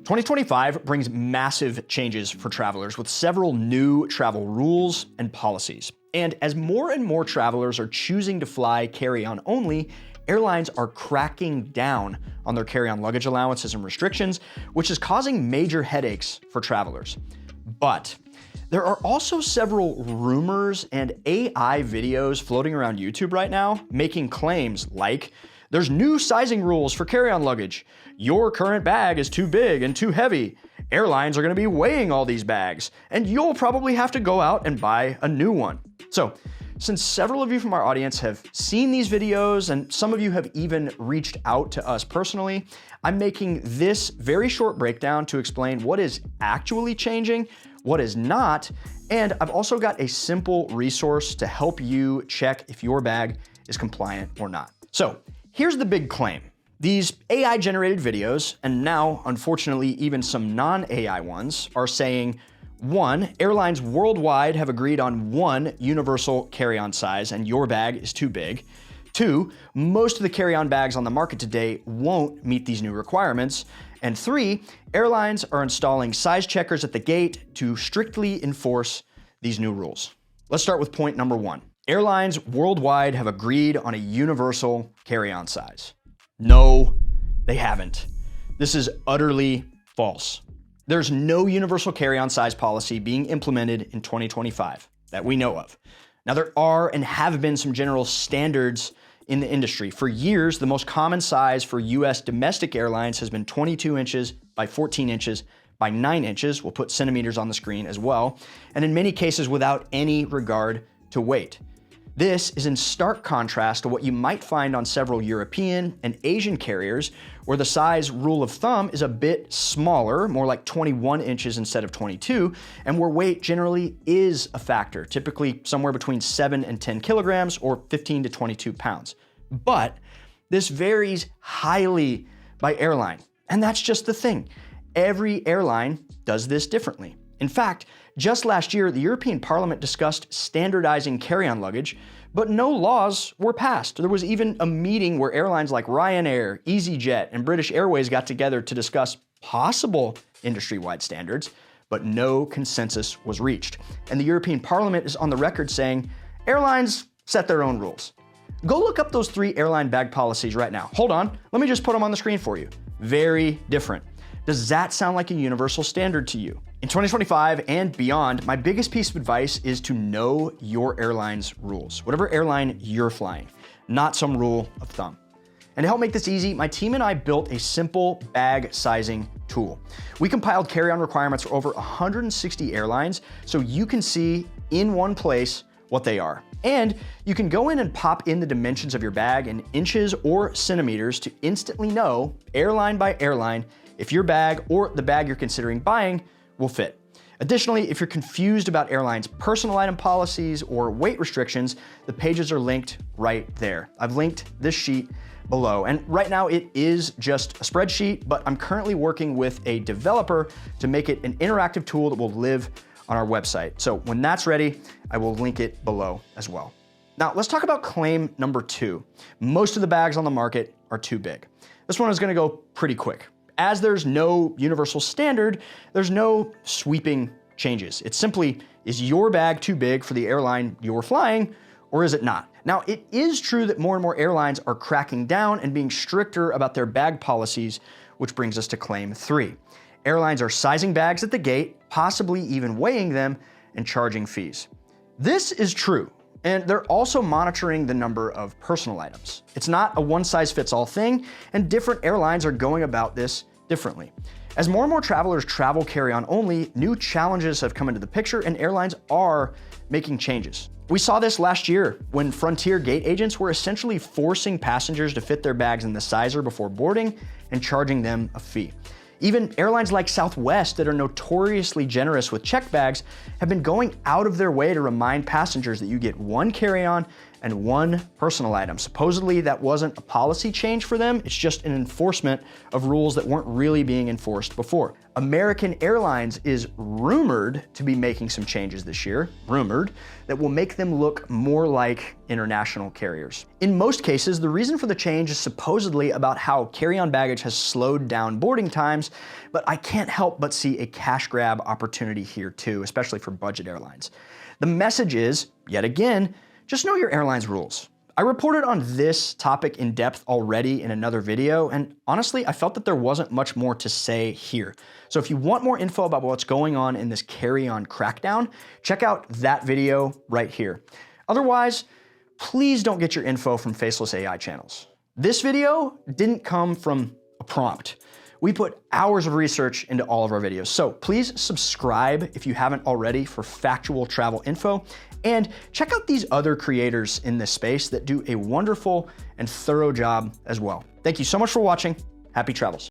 2025 brings massive changes for travelers with several new travel rules and policies. And as more and more travelers are choosing to fly carry-on only, airlines are cracking down on their carry-on luggage allowances and restrictions, which is causing major headaches for travelers. But there are also several rumors and AI videos floating around YouTube right now making claims like, there's new sizing rules for carry-on luggage. Your current bag is too big and too heavy. Airlines are going to be weighing all these bags, and you'll probably have to go out and buy a new one. So, since several of you from our audience have seen these videos and some of you have even reached out to us personally, I'm making this very short breakdown to explain what is actually changing, what is not, and I've also got a simple resource to help you check if your bag is compliant or not. So, here's the big claim. These AI-generated videos, and now, unfortunately, even some non-AI ones, are saying, 1, airlines worldwide have agreed on one universal carry-on size and your bag is too big. 2, most of the carry-on bags on the market today won't meet these new requirements. And 3, airlines are installing size checkers at the gate to strictly enforce these new rules. Let's start with point number 1. Airlines worldwide have agreed on a universal carry-on size. No, they haven't. This is utterly false. There's no universal carry-on size policy being implemented in 2025 that we know of. Now, there are and have been some general standards in the industry. For years, the most common size for US domestic airlines has been 22 inches by 14 inches by 9 inches. We'll put centimeters on the screen as well. And in many cases, without any regard to weight. This is in stark contrast to what you might find on several European and Asian carriers, where the size rule of thumb is a bit smaller, more like 21 inches instead of 22, and where weight generally is a factor, typically somewhere between 7 and 10 kilograms or 15 to 22 pounds. But this varies highly by airline, and that's just the thing. Every airline does this differently. In fact, just last year, the European Parliament discussed standardizing carry-on luggage, but no laws were passed. There was even a meeting where airlines like Ryanair, EasyJet, and British Airways got together to discuss possible industry-wide standards, but no consensus was reached. And the European Parliament is on the record saying, airlines set their own rules. Go look up those 3 airline bag policies right now. Hold on, let me just put them on the screen for you. Very different. Does that sound like a universal standard to you? In 2025 and beyond, my biggest piece of advice is to know your airline's rules, whatever airline you're flying, not some rule of thumb. And to help make this easy, my team and I built a simple bag sizing tool. We compiled carry-on requirements for over 160 airlines so you can see in one place what they are. And you can go in and pop in the dimensions of your bag in inches or centimeters to instantly know, airline by airline, if your bag or the bag you're considering buying will fit. Additionally, if you're confused about airlines' personal item policies or weight restrictions, the pages are linked right there. I've linked this sheet below. And right now it is just a spreadsheet, but I'm currently working with a developer to make it an interactive tool that will live on our website. So when that's ready, I will link it below as well. Now let's talk about claim number 2. Most of the bags on the market are too big. This one is gonna go pretty quick. As there's no universal standard, there's no sweeping changes. It's simply, is your bag too big for the airline you're flying, or is it not? Now, it is true that more and more airlines are cracking down and being stricter about their bag policies, which brings us to claim 3. Airlines are sizing bags at the gate, possibly even weighing them and charging fees. This is true. And they're also monitoring the number of personal items. It's not a one-size-fits-all thing, and different airlines are going about this differently. As more and more travelers travel carry-on only, new challenges have come into the picture, and airlines are making changes. We saw this last year when Frontier gate agents were essentially forcing passengers to fit their bags in the sizer before boarding and charging them a fee. Even airlines like Southwest that are notoriously generous with checked bags have been going out of their way to remind passengers that you get one carry-on and one personal item. Supposedly that wasn't a policy change for them, it's just an enforcement of rules that weren't really being enforced before. American Airlines is rumored to be making some changes this year, that will make them look more like international carriers. In most cases, the reason for the change is supposedly about how carry-on baggage has slowed down boarding times, but I can't help but see a cash grab opportunity here too, especially for budget airlines. The message is, yet again, just know your airline's rules. I reported on this topic in depth already in another video, and honestly, I felt that there wasn't much more to say here. So if you want more info about what's going on in this carry-on crackdown, check out that video right here. Otherwise, please don't get your info from faceless AI channels. This video didn't come from a prompt. We put hours of research into all of our videos, so please subscribe if you haven't already for factual travel info, and check out these other creators in this space that do a wonderful and thorough job as well. Thank you so much for watching. Happy travels.